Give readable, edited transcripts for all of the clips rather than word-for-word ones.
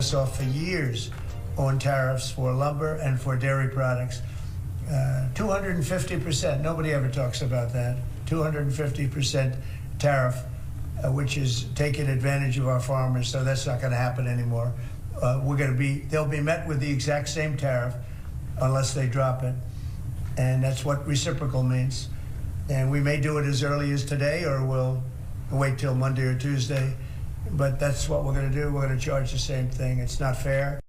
us off for years on tariffs for lumber and for dairy products. 250%, nobody ever talks about that. 250% tariff, which is taking advantage of our farmers, so that's not going to happen anymore. They'll be met with the exact same tariff unless they drop it. And that's what reciprocal means. And we may do it as early as today, or we'll wait till Monday or Tuesday. But that's what we're going to do. We're going to charge the same thing. It's not fair.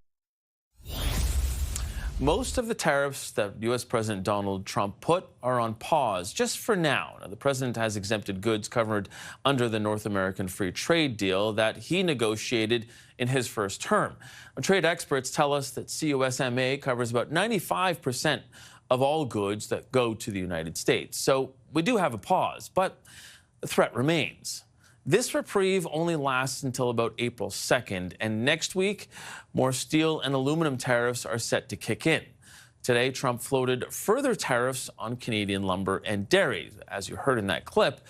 Most of the tariffs that U.S. President Donald Trump put are on pause, just for now. Now, the president has exempted goods covered under the North American Free Trade Deal that he negotiated in his first term. Now, trade experts tell us that CUSMA covers about 95% of all goods that go to the United States. So we do have a pause, but the threat remains. This reprieve only lasts until about April 2nd, and next week, more steel and aluminum tariffs are set to kick in. Today, Trump floated further tariffs on Canadian lumber and dairy. As you heard in that clip,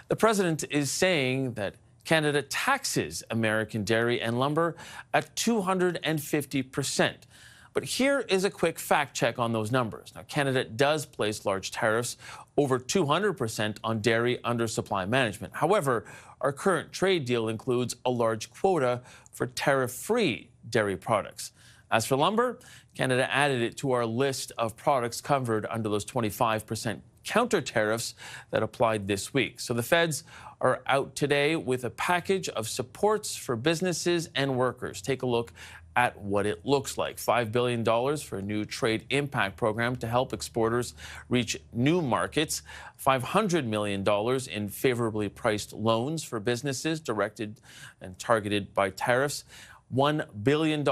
the president is saying that Canada taxes American dairy and lumber at 250%. But here is a quick fact check on those numbers. Now, Canada does place large tariffs, over 200% on dairy under supply management. However, our current trade deal includes a large quota for tariff-free dairy products. As for lumber, Canada added it to our list of products covered under those 25% counter tariffs that applied this week. So the feds are out today with a package of supports for businesses and workers. Take a look at what it looks like. $5 billion for a new trade impact program to help exporters reach new markets. $500 million in favorably priced loans for businesses directed and targeted by tariffs. $1 billion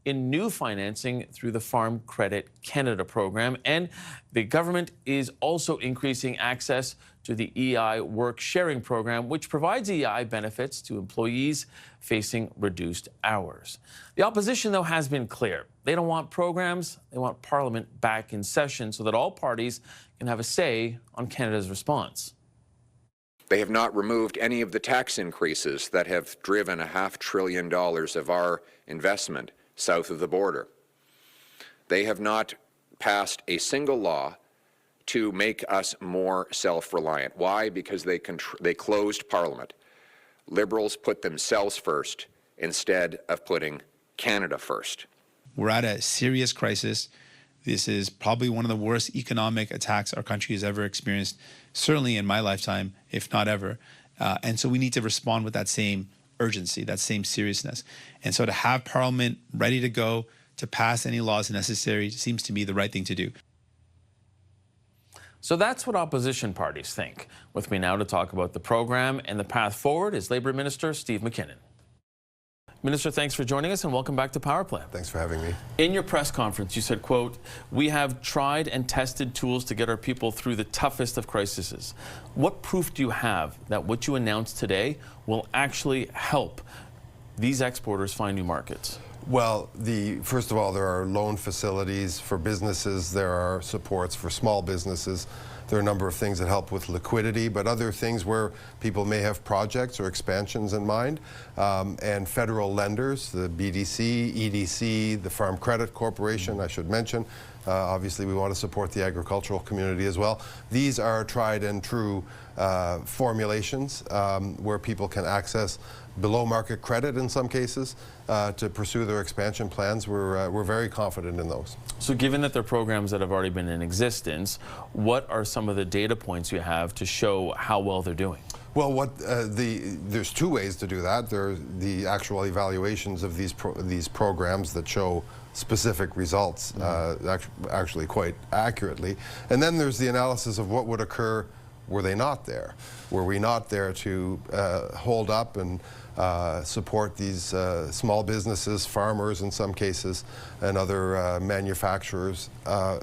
in new financing through the Farm Credit Canada program. And the government is also increasing access to the EI Work Sharing Program, which provides EI benefits to employees facing reduced hours. The opposition, though, has been clear. They don't want programs. They want Parliament back in session so that all parties can have a say on Canada's response. They have not removed any of the tax increases that have driven $500 billion of our investment south of the border. They have not passed a single law to make us more self-reliant. Why? Because they closed Parliament. Liberals put themselves first instead of putting Canada first. We're at a serious crisis. This is probably one of the worst economic attacks our country has ever experienced, certainly in my lifetime, if not ever. And so we need to respond with that same urgency, that same seriousness. And so to have Parliament ready to go to pass any laws necessary seems to me the right thing to do. So that's what opposition parties think. With me now to talk about the program and the path forward is Labour Minister Steve MacKinnon. Minister, thanks for joining us and welcome back to Power Play. Thanks for having me. In your press conference, you said, quote, "We have tried and tested tools to get our people through the toughest of crises." What proof do you have that what you announced today will actually help these exporters find new markets? Well, first of all, there are loan facilities for businesses. There are supports for small businesses. There are a number of things that help with liquidity, but other things where people may have projects or expansions in mind. And federal lenders, the BDC, EDC, the Farm Credit Corporation, I should mention. Obviously, we want to support the agricultural community as well. These are tried and true formulations where people can access below market credit in some cases to pursue their expansion plans. We're very confident in those. So given that they're programs that have already been in existence, what are some of the data points you have to show how well they're doing? Well, there's two ways to do that. There are the actual evaluations of these programs that show specific results, actually quite accurately. And then there's the analysis of what would occur were they not there. Were we not there to hold up and support these small businesses, farmers in some cases, and other manufacturers?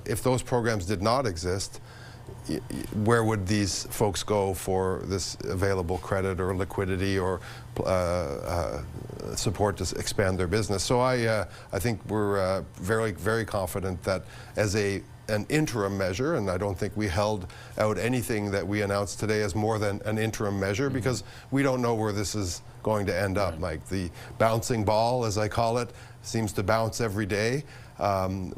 If those programs did not exist, where would these folks go for this available credit or liquidity or support to expand their business? So I think we're very, very confident that as an interim measure, and I don't think we held out anything that we announced today as more than an interim measure, because we don't know where this is going to end up. Like the bouncing ball, as I call it, seems to bounce every day.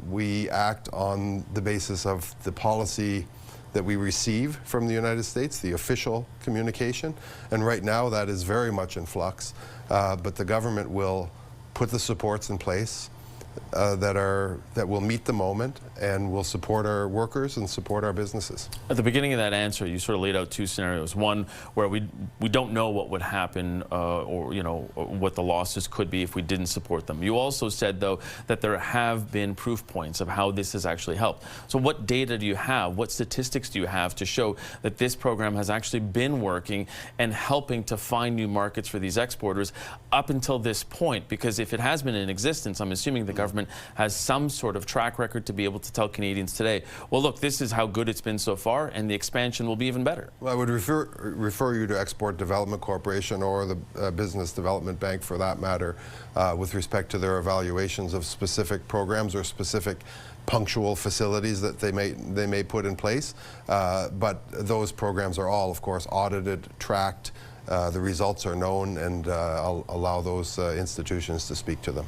We act on the basis of the policy that we receive from the United States, the official communication, and right now that is very much in flux. But the government will put the supports in place that will meet the moment and will support our workers and support our businesses. At the beginning of that answer, you sort of laid out two scenarios. One where we don't know what would happen or what the losses could be if we didn't support them. You also said, though, that there have been proof points of how this has actually helped. So what data do you have? What statistics do you have to show that this program has actually been working and helping to find new markets for these exporters up until this point? Because if it has been in existence, I'm assuming the government has some sort of track record to be able to tell Canadians today, well, look, this is how good it's been so far, and the expansion will be even better. Well, I would refer you to Export Development Corporation or the Business Development Bank, for that matter, with respect to their evaluations of specific programs or specific punctual facilities that they may put in place. But those programs are all, of course, audited, tracked. The results are known, and I'll allow those institutions to speak to them.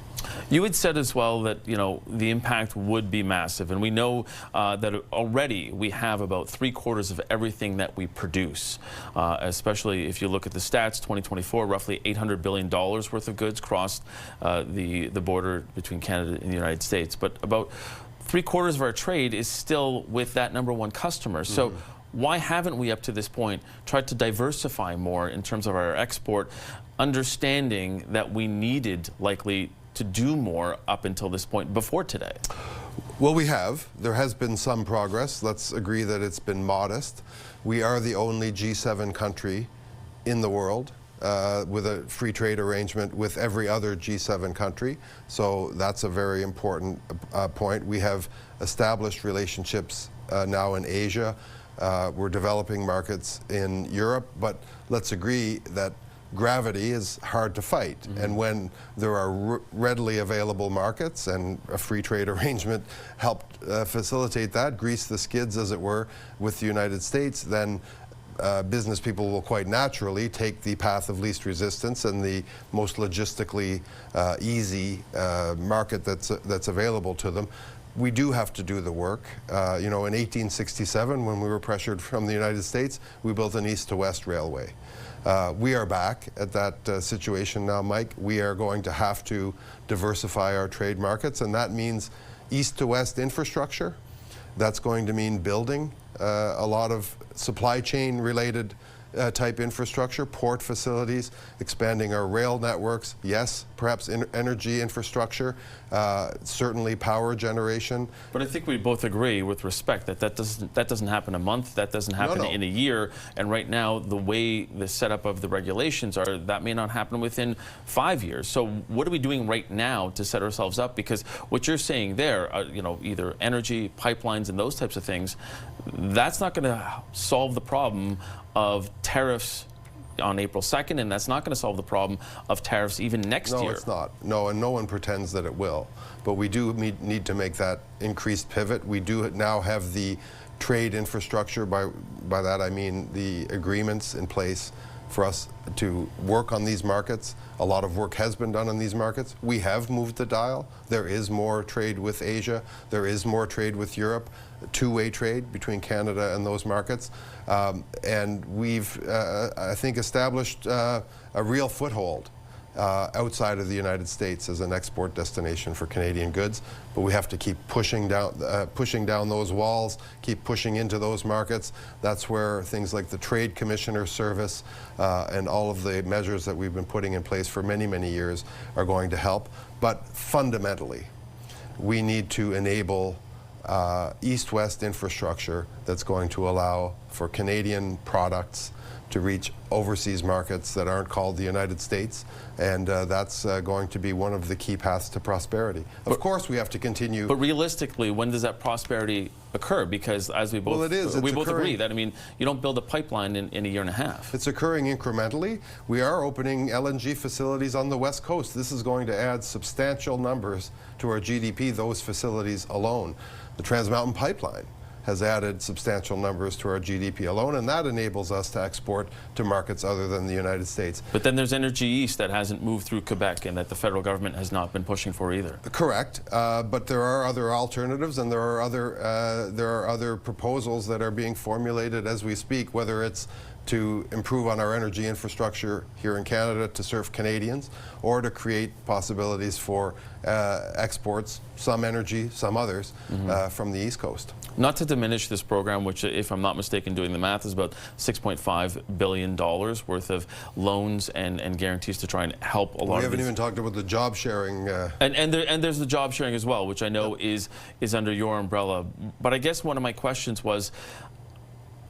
You had said as well that the impact would be massive, and we know that already we have about 3/4 of everything that we produce. Especially if you look at the stats, 2024, roughly $800 billion worth of goods crossed the border between Canada and the United States. But about 3/4 of our trade is still with that #1 customer. So why haven't we, up to this point, tried to diversify more in terms of our export, understanding that we needed likely to do more up until this point before today? Well, we have. There has been some progress. Let's agree that it's been modest. We are the only G7 country in the world with a free trade arrangement with every other G7 country. So that's a very important point. We have established relationships now in Asia. We're developing markets in Europe, but let's agree that gravity is hard to fight. And when there are readily available markets, and a free trade arrangement helped facilitate that, grease the skids, as it were, with the United States, then business people will quite naturally take the path of least resistance and the most logistically easy market that's available to them. We do have to do the work. In 1867, when we were pressured from the United States, we built an east to west railway. We are back at that situation now, Mike. We are going to have to diversify our trade markets, and that means east to west infrastructure. That's going to mean building a lot of supply chain related type infrastructure, port facilities, expanding our rail networks, yes, perhaps energy infrastructure, certainly power generation. But I think we both agree, with respect, that doesn't happen a month, that doesn't happen in a year, and right now the way the setup of the regulations are, that may not happen within 5 years. So what are we doing right now to set ourselves up? Because what you're saying there, either energy, pipelines, and those types of things, that's not going to solve the problem of tariffs on April 2nd, and that's not going to solve the problem of tariffs even next year. No, it's not. No, and no one pretends that it will. But we do need to make that increased pivot. We do now have the trade infrastructure, by that I mean the agreements in place for us to work on these markets. A lot of work has been done on these markets. We have moved the dial. There is more trade with Asia. There is more trade with Europe, two-way trade between Canada and those markets. And we've, I think, established a real foothold outside of the United States as an export destination for Canadian goods. But we have to keep pushing down those walls, keep pushing into those markets. That's where things like the Trade Commissioner Service and all of the measures that we've been putting in place for many, many years are going to help. But fundamentally, we need to enable east-west infrastructure that's going to allow for Canadian products to reach overseas markets that aren't called the United States, and that's going to be one of the key paths to prosperity. Of course, we have to continue. But realistically, when does that prosperity occur? Because as we both, Well, it is. we It's both occurring. agree that, I mean, you don't build a pipeline in a year and a half. It's occurring incrementally. We are opening LNG facilities on the West Coast. This is going to add substantial numbers to our GDP, those facilities alone. The Trans Mountain Pipeline has added substantial numbers to our GDP alone, and that enables us to export to markets other than the United States. But then there's Energy East that hasn't moved through Quebec and that the federal government has not been pushing for either. Correct, but there are other alternatives, and there are other proposals that are being formulated as we speak, whether it's to improve on our energy infrastructure here in Canada to serve Canadians, or to create possibilities for exports, some energy, some others, from the East Coast. Not to diminish this program, which, if I'm not mistaken, doing the math, is about $6.5 billion worth of loans and guarantees to try and help a lot of We haven't these. even talked about the job sharing. And there's the job sharing as well, which I know is under your umbrella. But I guess one of my questions was,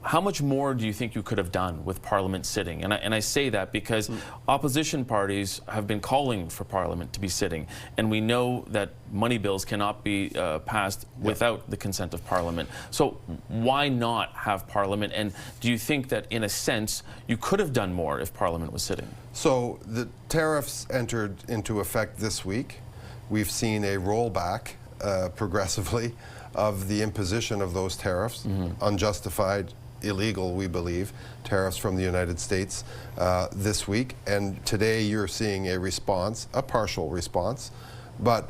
how much more do you think you could have done with Parliament sitting? And I say that because opposition parties have been calling for Parliament to be sitting, and we know that money bills cannot be passed without the consent of Parliament. So why not have Parliament? And do you think that, in a sense, you could have done more if Parliament was sitting? So the tariffs entered into effect this week. We've seen a rollback progressively of the imposition of those tariffs, unjustified, illegal, we believe, tariffs from the United States this week. And today you're seeing a response, a partial response, but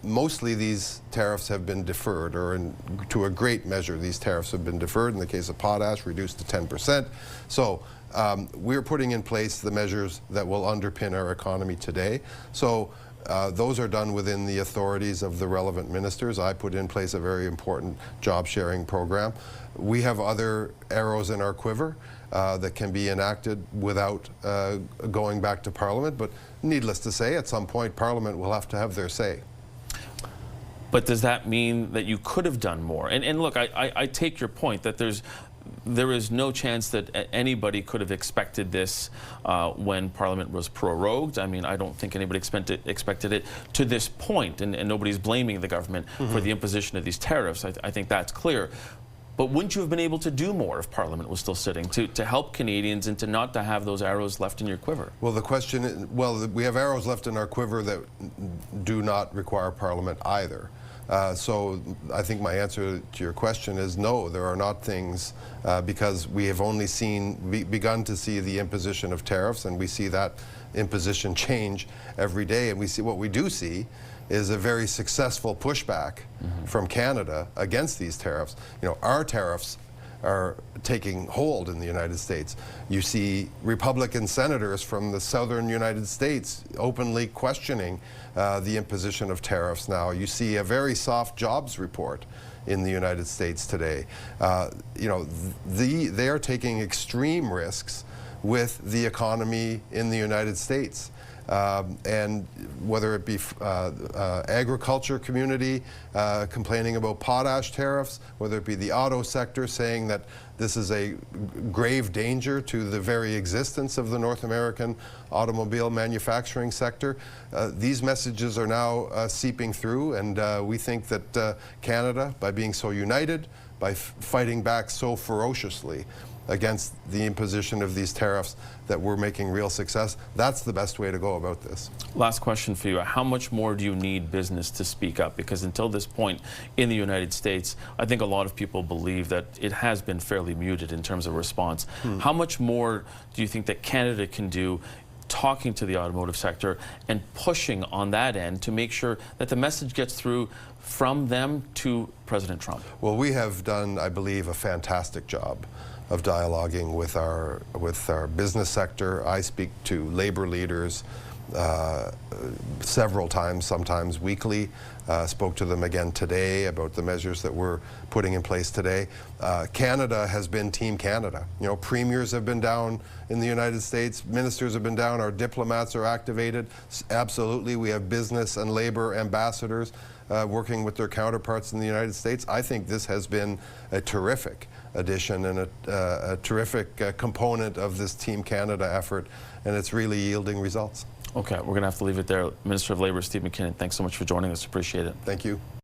mostly these tariffs have been deferred, or to a great measure these tariffs have been deferred. In the case of potash, reduced to 10%. So we're putting in place the measures that will underpin our economy today. So those are done within the authorities of the relevant ministers. I put in place a very important job sharing program. We have other arrows in our quiver that can be enacted without going back to Parliament, but needless to say, at some point Parliament will have to have their say. But does that mean that you could have done more? And look, I take your point that there is no chance that anybody could have expected this when Parliament was prorogued. I mean, I don't think anybody expected it to this point, and nobody's blaming the government for the imposition of these tariffs. I think that's clear. But wouldn't you have been able to do more if Parliament was still sitting, to help Canadians and to not to have those arrows left in your quiver? Well, the question is, well, we have arrows left in our quiver that do not require Parliament either. So I think my answer to your question is no, there are not things, because we have only begun to see the imposition of tariffs, and we see that imposition change every day. And what we do see is a very successful pushback from Canada against these tariffs. You know, our tariffs are taking hold in the United States. You see Republican senators from the southern United States openly questioning the imposition of tariffs now. You see a very soft jobs report in the United States today. You know, they are taking extreme risks with the economy in the United States. And whether it be agriculture community complaining about potash tariffs, whether it be the auto sector saying that this is a grave danger to the very existence of the North American automobile manufacturing sector, these messages are now seeping through, and we think that Canada, by being so united, by fighting back so ferociously against the imposition of these tariffs, that we're making real success. That's the best way to go about this. Last question for you. How much more do you need business to speak up? Because until this point in the United States, I think a lot of people believe that it has been fairly muted in terms of response. How much more do you think that Canada can do talking to the automotive sector and pushing on that end to make sure that the message gets through from them to President Trump? Well, we have done, I believe, a fantastic job of dialoguing with our business sector. I speak to labor leaders several times, sometimes weekly. Spoke to them again today about the measures that we're putting in place today. Canada has been Team Canada. You know, premiers have been down in the United States, ministers have been down, our diplomats are activated. Absolutely, we have business and labor ambassadors working with their counterparts in the United States. I think this has been a terrific addition and a terrific component of this Team Canada effort, and it's really yielding results. Okay, we're going to have to leave it there. Minister of Labour Steve MacKinnon, thanks so much for joining us. Appreciate it. Thank you.